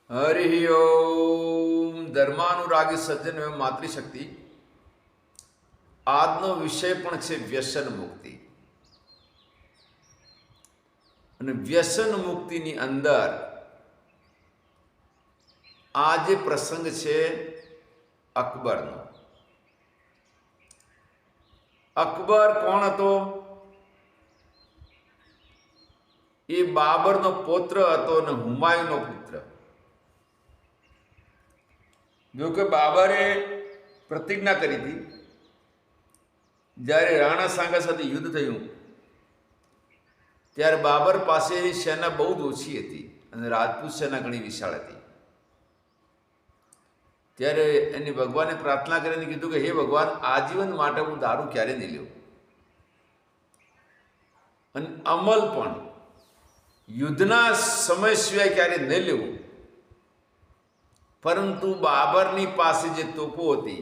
હરિ ઓમ ધર્માનુરાગી સજ્જન એવં માતૃશક્તિ. આજનો વિષય પણ છે વ્યસન મુક્તિ. અને વ્યસન મુક્તિની અંદર આ જે પ્રસંગ છે અકબરનો. અકબર કોણ હતો? એ બાબરનો પૌત્ર હતો અને હુમાયુનો પુત્ર. જો કે બાબરે પ્રતિજ્ઞા કરી હતી, જ્યારે રાણા સાંગા સાથે યુદ્ધ થયું ત્યારે બાબર પાસેની સેના બહુ જ ઓછી હતી અને રાજપૂત સેના ઘણી વિશાળ હતી. ત્યારે એની ભગવાને પ્રાર્થના કરીને કીધું કે હે ભગવાન, આજીવન માટે હું દારૂ ક્યારે નહીં લેવું અને અમલ પણ યુદ્ધના સમય સિવાય ક્યારે નહીં લેવું. પરંતુ બાબરની પાસે જે તોપો હતી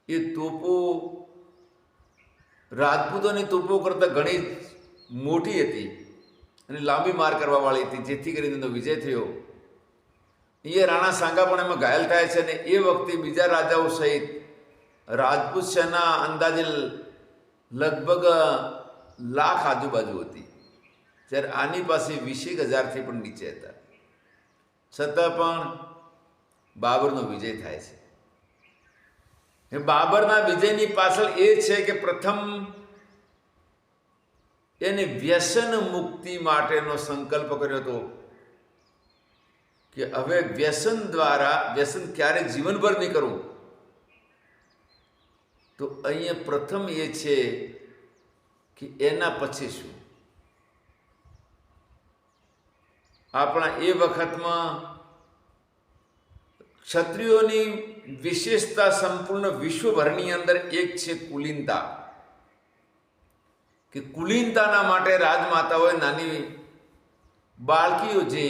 એ તોપો રાજપૂતોની તોપો કરતાં ઘણી મોટી હતી અને લાંબી માર કરવાવાળી હતી, જેથી કરીને એનો વિજય થયો. એ રાણા સાંગા પણ એમાં ઘાયલ થાય છે અને એ વખતે બીજા રાજાઓ સહિત રાજપૂત સેના અંદાજે લગભગ લાખ આજુબાજુ હતી, જ્યારે આની પાસે 20,000થી પણ નીચે હતા. છતાં પણ બાબરનો વિજય થાય છે. બાબરના વિજયની પાછળ એ છે કે પ્રથમ એને વ્યસન મુક્તિ માટેનો સંકલ્પ કર્યો હતો કે હવે વ્યસન દ્વારા વ્યસન ક્યારે જીવનભર નહીં કરવું. તો અહીંયા પ્રથમ એ છે કે એના પછી શું. આપણા એ વખતમાં ક્ષત્રિયોની વિશેષતા સંપૂર્ણ વિશ્વભરની અંદર એક છે કુલીનતા. કે કુલીનતાના માટે રાજમાતાઓએ નાની બાળકીઓ જે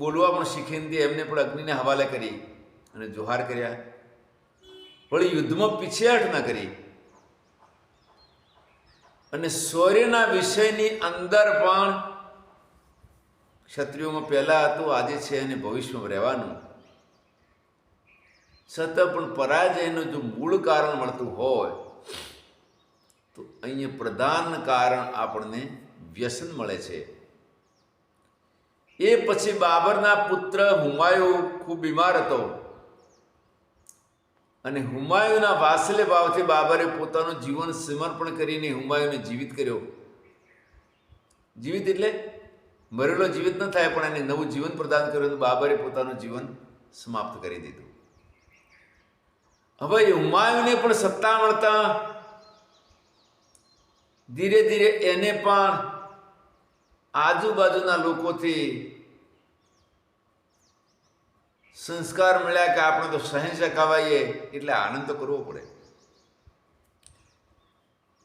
બોલવા પણ શીખી નથી એમને પણ અગ્નિને હવાલે કરી અને જોહાર કર્યા, વળી યુદ્ધમાં પીછેહટ ન કરી. અને શૌર્યના વિષયની અંદર પણ ક્ષત્રિયોમાં પહેલાં હતું, આજે છે અને ભવિષ્યમાં રહેવાનું. છતાં પણ પરાજયનું જો મૂળ કારણ મળતું હોય તો અહીંયા પ્રધાન કારણ આપણને વ્યસન મળે છે. એ પછી બાબરના પુત્ર હુમાયુ ખૂબ બીમાર હતો અને હુમાયુના વાત્સલ્ય ભાવથી બાબરે પોતાનું જીવન સમર્પણ કરીને હુમાયુને જીવિત કર્યો. જીવિત એટલે મરેલો જીવિત ન થાય, પણ એને નવું જીવન પ્રદાન કર્યું. તો બાબરે પોતાનું જીવન સમાપ્ત કરી દીધું. હવે હુમાયુને પણ સત્તા મળતા ધીરે ધીરે એને પણ આજુબાજુના લોકોથી સંસ્કાર મળ્યા કે આપણે તો શહેનશાહ કહેવાઈએ એટલે આનંદ તો કરવો પડે.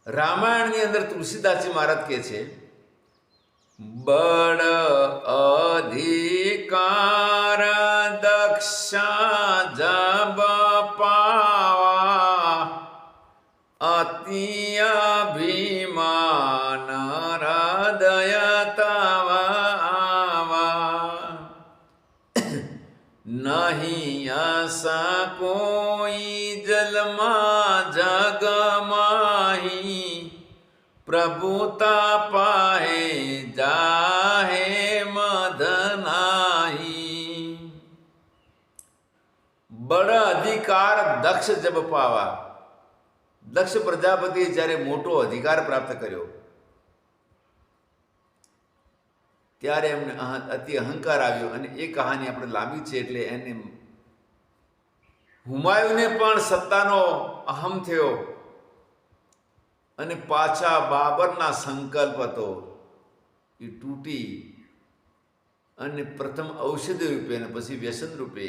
રામાયણની અંદર તુલસીદાસજી મહારાજ કહે છે, બળ અધિકાર દક્ષા જબ પાવા અતિ અભિમાન હૃદય તવા નહીં આશા કોઈ જલમા જગમાહી પ્રભુતા પાહે જાહે મધનાહી. બળ અધિકાર દક્ષ જબ પાવા. દક્ષ પ્રજાપતિએ જ્યારે મોટો અધિકાર પ્રાપ્ત કર્યો ત્યારે એમને અતિ અહંકાર આવ્યો અને એ કહાની આપણે લાંબી છે એટલે એને હુમાયુને પણ સત્તાનો અહમ થયો અને પાછા બાબરના સંકલ્પ હતો એ તૂટી અને પ્રથમ ઔષધિ રૂપે અને પછી વ્યસન રૂપે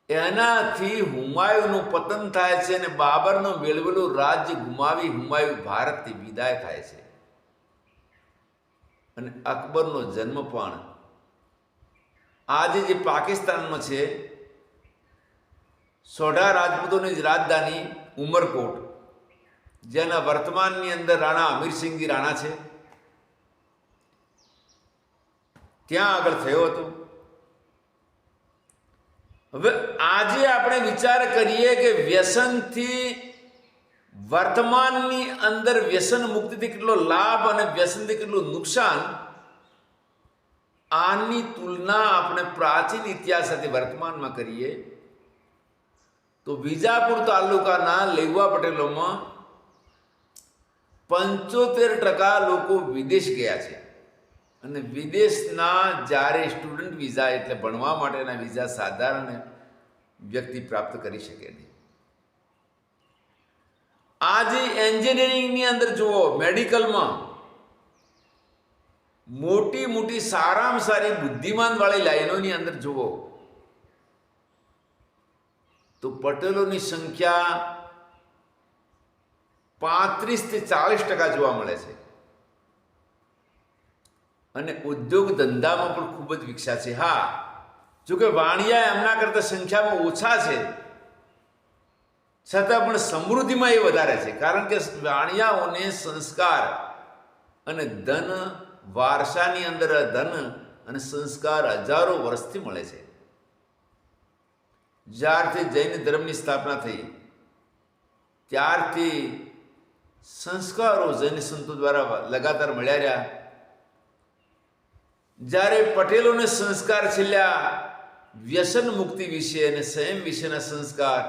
એનાથી હુમાયુનું પતન થાય છે અને બાબરનું મેળવેલું રાજ્ય ગુમાવી હુમાયુ ભારતથી વિદાય થાય છે. અને અકબરનો જન્મ પણ આજે જે પાકિસ્તાનમાં છે, સોઢા રાજપૂતોની જ રાજધાની ઉમરકોટ, જેના વર્તમાનની અંદર રાણા અમીરસિંહજી રાણા છે, ત્યાં આગળ થયો હતો. હવે આજે આપણે વિચાર કરીએ કે વ્યસનથી વર્તમાનની અંદર વ્યસન મુક્તિથી કેટલો લાભ અને વ્યસનથી કેટલું નુકસાન, આની તુલના આપણે પ્રાચીન ઇતિહાસ સાથે વર્તમાનમાં કરીએ તો વિજાપુર તાલુકાના લેવા પટેલોમાં 75% લોકો વિદેશ ગયા છે. અને વિદેશના જ્યારે સ્ટુડન્ટ વિઝા એટલે ભણવા માટેના વિઝા સાધારણ વ્યક્તિ પ્રાપ્ત કરી શકે નહીં. આજે એન્જિનિયરિંગની અંદર જુઓ, મેડિકલમાં મોટી મોટી સારામાં સારી બુદ્ધિમાનવાળી લાઈનોની અંદર જુઓ તો પટેલોની સંખ્યા 35 થી 40% જોવા મળે છે. અને ઉદ્યોગ ધંધામાં પણ ખૂબ જ વિકસ્યા છે. હા, જોકે વાણિયા એમના કરતાં સંખ્યામાં ઓછા છે, છતાં પણ સમૃદ્ધિમાં એ વધારે છે. કારણ કે વાણિયાઓને સંસ્કાર અને ધન, વારસાની અંદર ધન અને સંસ્કાર હજારો વર્ષથી મળે છે. જ્યારથી જૈન ધર્મની સ્થાપના થઈ ત્યારથી સંસ્કારો જૈન સંતો દ્વારા લગાતાર મળ્યા રહ્યા. જ્યારે પટેલોને સંસ્કાર છેલ્લા વ્યસન મુક્તિ વિશે અને સંયમ વિશેના સંસ્કાર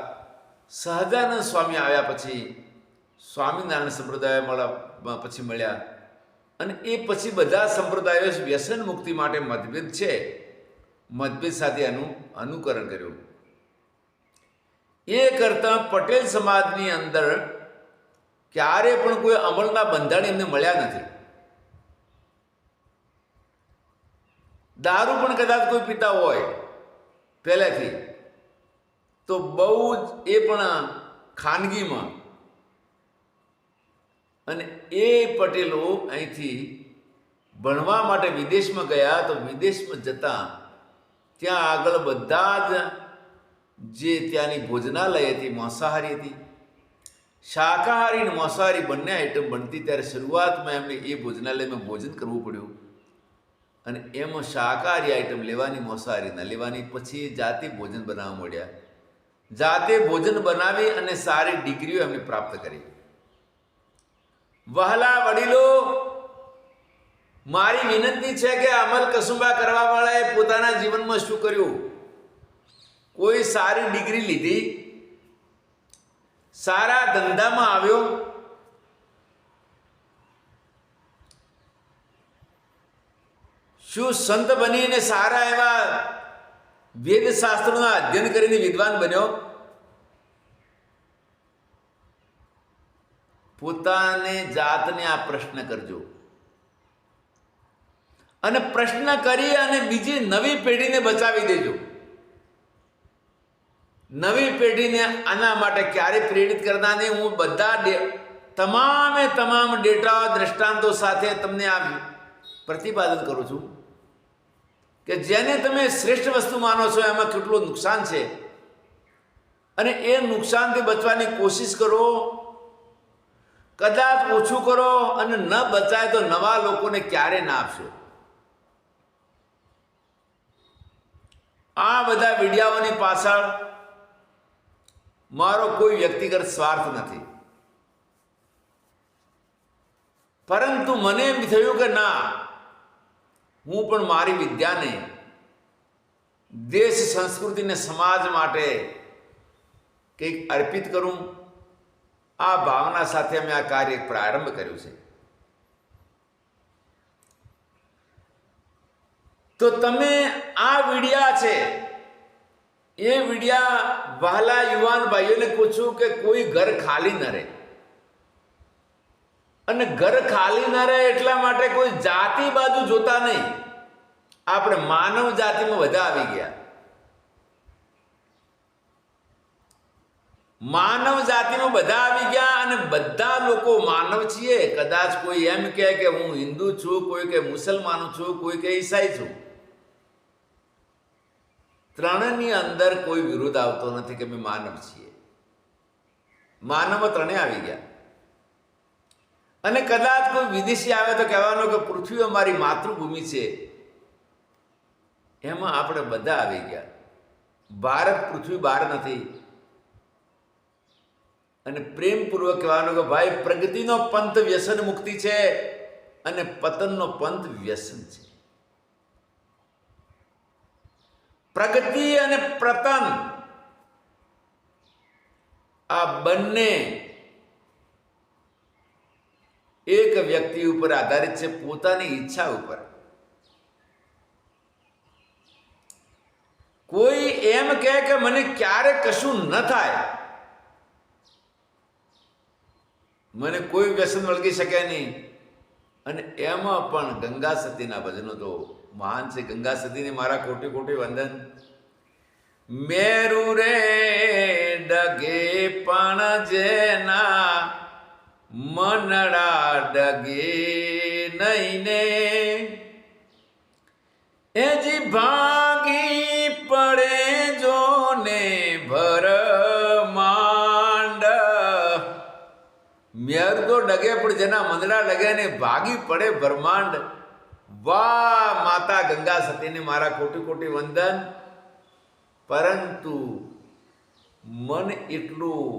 સહજાનંદ સ્વામી આવ્યા પછી સ્વામિનારાયણ સંપ્રદાય પછી મળ્યા. અને એ પછી બધા સંપ્રદાયો વ્યસન મુક્તિ માટે મતભેદ છે, મતભેદ સાથે અનુકરણ કર્યું. એ કરતાં પટેલ સમાજની અંદર ક્યારે પણ કોઈ અમલના બંધારણ એમને મળ્યા નથી. દારૂ પણ કદાચ કોઈ પીતા હોય પહેલેથી તો બહુ જ, એ પણ ખાનગીમાં. અને એ પટેલો અહીંથી ભણવા માટે વિદેશમાં ગયા તો વિદેશમાં જતાં ત્યાં આગળ બધા જ જે ત્યાંની ભોજનાલય હતી માંસાહારી હતી. શાકાહારી અને માંસાહારી બંને આઈટમ બનતી ત્યારે શરૂઆતમાં એમને એ ભોજનાલયમાં ભોજન કરવું પડ્યું. અને એમાં શાકાહારી આઈટમ લેવાની, માંસાહારી ન લેવાની. પછી જાતે ભોજન બનાવવા માંડ્યા. જાતે ભોજન બનાવી અને સારી ડિગ્રીઓ એમને પ્રાપ્ત કરી. વહાલા વડીલો, મારી વિનંતી છે કે અમલ કસુંબા કરવાવાળાએ પોતાના જીવનમાં શું કર્યું? કોઈ સારી ડિગ્રી લીધી, સારા ધંધામાં આવ્યો, શું સંત બનીને સારા એવા વેદશાસ્ત્રોના અધ્યયન કરીને વિદ્વાન બન્યો? પોતાને જાતને આ પ્રશ્ન કરજો. અને પ્રશ્ન કરી અને બીજી નવી પેઢીને બચાવી દેજો. નવી પેઢીને આના માટે ક્યારે પ્રેરિત કરતા નહીં. હું બધા તમામ ડેટા દ્રષ્ટાંતો સાથે તમને આ પ્રતિપાદન કરું છું કે જેને તમે શ્રેષ્ઠ વસ્તુ માનો છો એમાં કેટલું નુકસાન છે. અને એ નુકસાનથી બચવાની કોશિશ કરો. કદાચ ઓછું કરો અને ન બચાય તો નવા લોકોને ક્યારે ના આપશો. આ બધા વિડિયાઓની પાછળ મારો કોઈ વ્યક્તિગત સ્વાર્થ નથી, પરંતુ મને એમ થયું કે ના, હું પણ મારી વિદ્યાને દેશ, સંસ્કૃતિને, સમાજ માટે કંઈક અર્પિત કરું. આ ભાવના સાથે અમે આ કાર્ય પ્રારંભ કર્યું છે. તો તમે આ વિડિયા છે એ વિડિયા વહાલા યુવાન ભાઈઓને પૂછું કે કોઈ ઘર ખાલી ન રહે. અને ઘર ખાલી ન રહે એટલા માટે કોઈ જાતિ બાજુ જોતા નહીં. આપણે માનવ જાતિમાં બધા આવી ગયા. માનવ જાતિમાં બધા આવી ગયા અને બધા લોકો માનવ છીએ. કદાચ કોઈ એમ કહે કે હું હિન્દુ છું, કોઈ કે મુસલમાન છું, કોઈ કે ઈસાઈ છું. ત્રણની અંદર કોઈ વિરોધ આવતો નથી કે અમે માનવ છીએ. માનવ ત્રણે આવી ગયા. અને કદાચ કોઈ વિદેશી આવે તો કહેવાનું કે પૃથ્વી અમારી માતૃભૂમિ છે, એમાં આપણે બધા આવી ગયા. ભારત પૃથ્વી બહાર નથી. અને પ્રેમપૂર્વક કહેવાનું કે ભાઈ, પ્રગતિનો પંથ વ્યસન મુક્તિ છે અને પતનનો પંથ વ્યસન છે. પ્રગતિ અને પતન આ બંને એક વ્યક્તિ ઉપર આધારિત છે, પોતાની ઈચ્છા ઉપર. કોઈ એમ કહે કે મને ક્યારે કશું ન થાય, મને કોઈ વ્યસન વળગી શકે નહીં. અને એમાં પણ ગંગા સતીના ભજનો તો મહાન છે. ગંગા સતીને મારા કોટી કોટી વંદન. મેરુ રે ડગે પણ જેના મનડા ડગે નહીં ને, એ જી ભાગી પડે જો ને ભરમાંડ. મેર તો ડગે પણ જેના મંદડા ડગે ને ભાગી પડે બ્રહ્માંડ. વાહ માતા ગંગા સતીને મારા કોટી કોટી વંદન. પરંતુ મન એટલું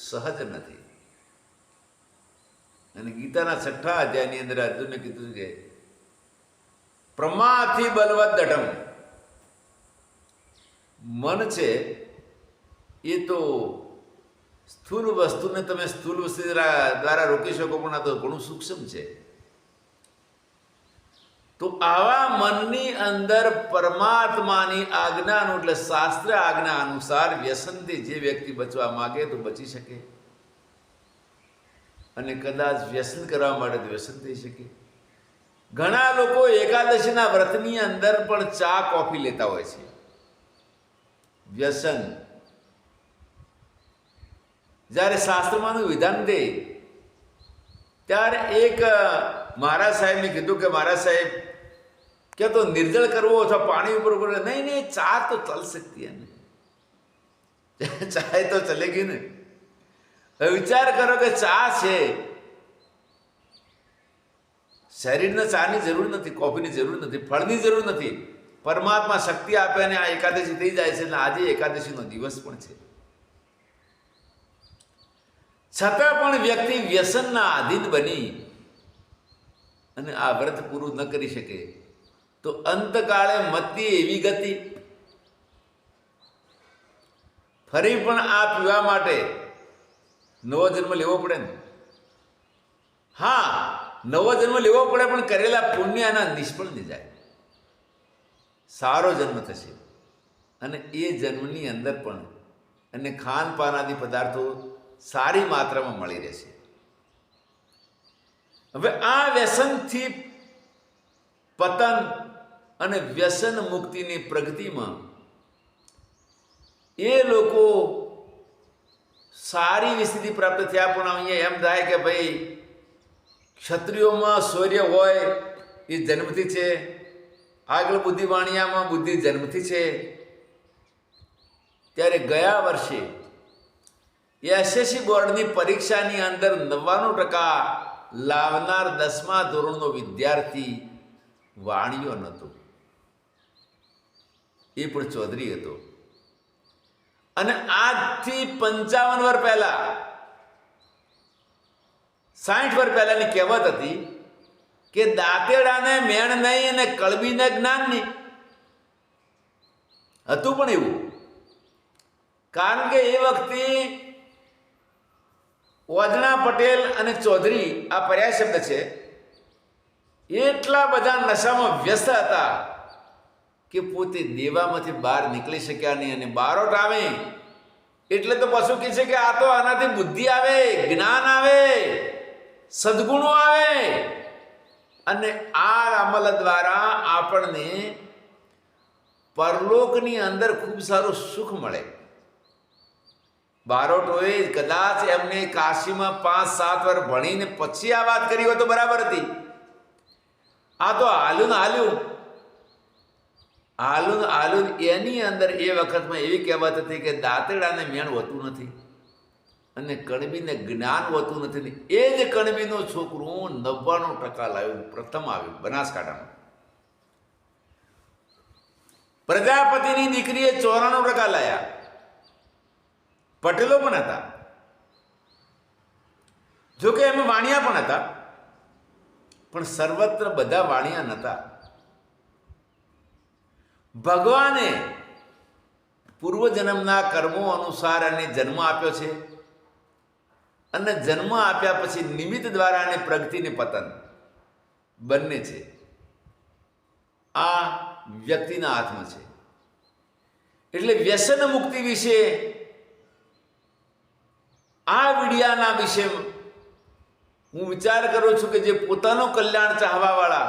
સહજ નથી. અને ગીતાના 6થા અધ્યાયની અંદર અર્જુને કીધું કે પ્રમાથી બલવત દઢમ. મન છે એ તો સ્થૂલ વસ્તુને તમે સ્થૂલ વસ્તુ દ્વારા રોકી શકો, પણ આ તો ઘણું સૂક્ષ્મ છે. તો આવા મનની અંદર પરમાત્માની આજ્ઞાનું, એટલે શાસ્ત્ર આજ્ઞા અનુસાર વ્યસનથી જે વ્યક્તિ બચવા માગે તો બચી શકે, અને કદાચ વ્યસન કરવા માટે તો વ્યસન થઈ શકે. ઘણા લોકો એકાદશીના વ્રતની અંદર પણ ચા કોફી લેતા હોય છે. વ્યસન. જ્યારે શાસ્ત્રમાંનું વિધાન દે ત્યારે એક મહારાજ સાહેબને કીધું કે મહારાજ સાહેબ, કે તો નિર્જળ કરવો અથવા પાણી ઉપર નહીં નહીં, ચા તો ચલ सकती है ને, ચાય તો ચલેગી ને. હવે વિચાર કરો કે ચા છે, શરીરને ચાની જરૂર નથી, કોફીની જરૂર નથી, ફળની જરૂર નથી. પરમાત્મા શક્તિ આપે અને આ એકાદશી થઈ જાય છે. એટલે આજે એકાદશીનો દિવસ પણ છે. છતાં પણ વ્યક્તિ વ્યસનના આધીન બની અને આ વ્રત પૂરું ન કરી શકે તો અંતકાળે મતી એવી ગતિ, ફરી પણ આ પીવા માટે નવો જન્મ લેવો પડે ને. હા, નવો જન્મ લેવો પડે, પણ કરેલા પુણ્ય આના નિષ્ફળ નહીં જાય. સારો જન્મ થશે અને એ જન્મની અંદર પણ અને ખાનપાન આદિ પદાર્થો સારી માત્રામાં મળી રહેશે. હવે આ વ્યસનથી પતન અને વ્યસન મુક્તિની પ્રગતિમાં એ લોકો સારી સ્થિતિ પ્રાપ્ત થયા. પણ અહીંયા એમ થાય કે ભાઈ, ક્ષત્રિયોમાં શૌર્ય હોય એ જન્મથી છે, આગળ બુદ્ધિવાણિયામાં બુદ્ધિ જન્મથી છે. ત્યારે ગયા વર્ષે એસએસસી બોર્ડની પરીક્ષાની અંદર 99% લાવનાર 10મા ધોરણનો વિદ્યાર્થી વાણિયો નહોતો, એ પણ ચૌધરી હતો. અને આજથી 55 વર્ષ પહેલા, 60 વર્ષ પહેલાની કહેવત હતી કે દાંતેડાને મેણ નહીં અને કળબીને જ્ઞાન નહીં. હતું પણ એવું, કારણ કે એ વખતે ઓજણા પટેલ અને ચૌધરી, આ પર્યાય શબ્દ છે, એટલા બધા નશામાં વ્યસ્ત હતા કે પોતે દેવામાંથી બહાર નીકળી શક્યા નહીં. અને બારોટ આવે એટલે તો પશુ કહે છે કે આ તો આનાથી બુદ્ધિ આવે, જ્ઞાન આવે, સદગુણો આવે, અને આ અમલ દ્વારા આપણને પરલોકની અંદર ખૂબ સારું સુખ મળે. બારોટોએ કદાચ એમને કાશીમાં 5-7 વર્ષ ભણીને પછી આ વાત કરી હોય તો બરાબર હતી. આ તો હાલું એની અંદર એ વખતમાં એવી કહેવત હતી કે દાંતેડાને મેણ હોતું નથી અને કણબીને જ્ઞાન હોતું નથી. એ જ કણબીનું છોકરું 99% લાવ્યું, પ્રથમ આવ્યું બનાસકાંઠામાં. પ્રજાપતિની દીકરીએ 94% લાયા. પટેલો પણ હતા, જોકે એમાં વાણિયા પણ હતા, પણ સર્વત્ર બધા વાણિયા નહોતા. ભગવાને પૂર્વજન્મના કર્મો અનુસાર એને જન્મ આપ્યો છે, અને જન્મ આપ્યા પછી નિમિત્ત દ્વારા અને પ્રગતિ ને પતન બંને છે. આ વ્યક્તિના હાથમાં છે. એટલે વ્યસન મુક્તિ વિશે આ વિડિયાના વિશે હું વિચાર કરું છું કે જે પોતાનું કલ્યાણ ચાહવાવાળા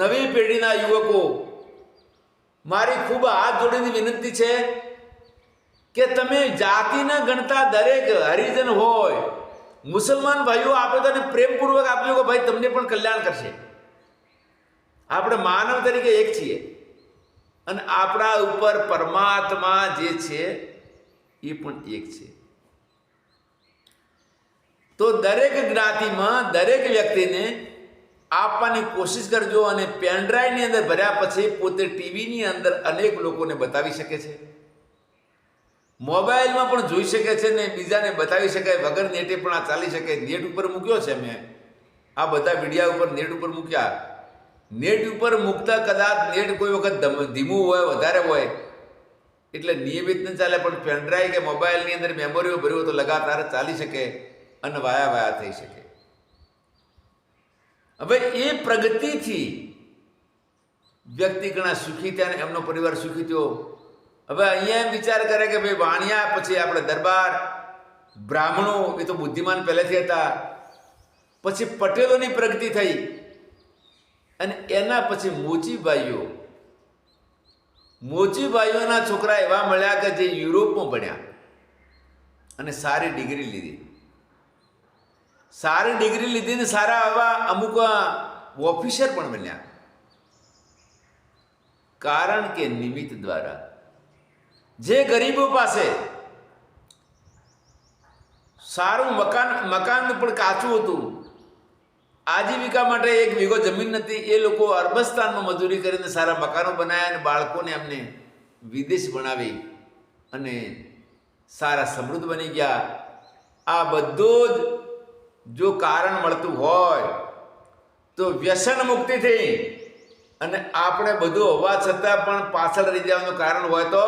નવી પેઢીના યુવકો, મારી ખૂબ હાથ જોડીની વિનંતી છે કે તમે જાતિના ગણતા દરેક હરિજન હોય, મુસલમાન ભાઈઓ આપે તો પ્રેમપૂર્વક આપજો કે ભાઈ તમને પણ કલ્યાણ કરશે. આપણે માનવ તરીકે એક છીએ, અને આપણા ઉપર પરમાત્મા જે છે એ પણ એક છે. તો દરેક જ્ઞાતિમાં દરેક વ્યક્તિને આપવાની કોશિશ કરજો. અને પેનડ્રાઈવની અંદર ભર્યા પછી પોતે ટીવીની અંદર અનેક લોકોને બતાવી શકે છે, મોબાઈલમાં પણ જોઈ શકે છે, ને બીજાને બતાવી શકાય. વગર નેટે પણ આ ચાલી શકે. નેટ ઉપર મૂક્યો છે મેં આ બધા વિડીયા ઉપર, નેટ ઉપર મૂક્યા. નેટ ઉપર મૂકતા કદાચ નેટ કોઈ વખત ધીમું હોય, વધારે હોય, એટલે નિયમિત ન ચાલે, પણ પેનડ્રાઈવ કે મોબાઈલની અંદર મેમોરીઓ ભર્યું તો લગાતાર ચાલી શકે અને વાયા થઈ શકે. હવે એ પ્રગતિથી વ્યક્તિ ઘણા સુખી થયા અને એમનો પરિવાર સુખી થયો. હવે અહીંયા એમ વિચાર કરે કે ભાઈ વાણિયા, પછી આપણે દરબાર, બ્રાહ્મણો એ તો બુદ્ધિમાન પહેલેથી હતા, પછી પટેલોની પ્રગતિ થઈ, અને એના પછી મોચીભાઈઓના છોકરા એવા મળ્યા કે જે યુરોપમાં ભણ્યા અને સારી ડિગ્રી લીધી. સારી ડિગ્રી લીધી ને સારા આવા અમુક ઓફિસર પણ બન્યા. કારણ કે નિમિત્ત દ્વારા જે ગરીબો પાસે સારું મકાન પણ કાચું હતું, આજીવિકા માટે 1 વીઘો જમીન નથી, એ લોકો અરબસ્તાનમાં મજૂરી કરીને સારા મકાનો બનાવ્યા અને બાળકોને એમને વિદેશ ભણાવી અને સારા સમૃદ્ધ બની ગયા. આ બધું જ જો કારણ મળતું હોય તો વ્યસન મુક્તિથી, અને આપણે બધું હોવા છતાં પણ પાછળ રહી જવાનું કારણ હોય તો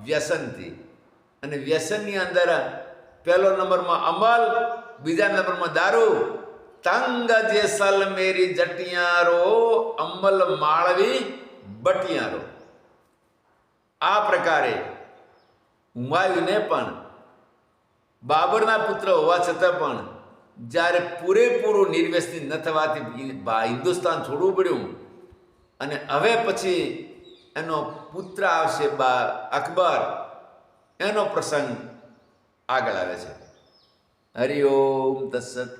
વ્યસનથી. અને વ્યસનની અંદર પહેલો નંબરમાં અમલ, બીજા નંબરમાં દારૂ. તંગ જેસલ મેરી જટિયારો, અમલ માળવી બટિયારો. આ પ્રકારે હુમાયુને પણ બાબરના પુત્ર હોવા છતાં પણ જ્યારે પૂરેપૂરું નિર્વ્યસની ન થવાથી હિન્દુસ્તાન છોડવું પડ્યું, અને હવે પછી એનો પુત્ર આવશે અકબર, એનો પ્રસંગ આગળ આવે છે. હરિ ઓમ તત્સત.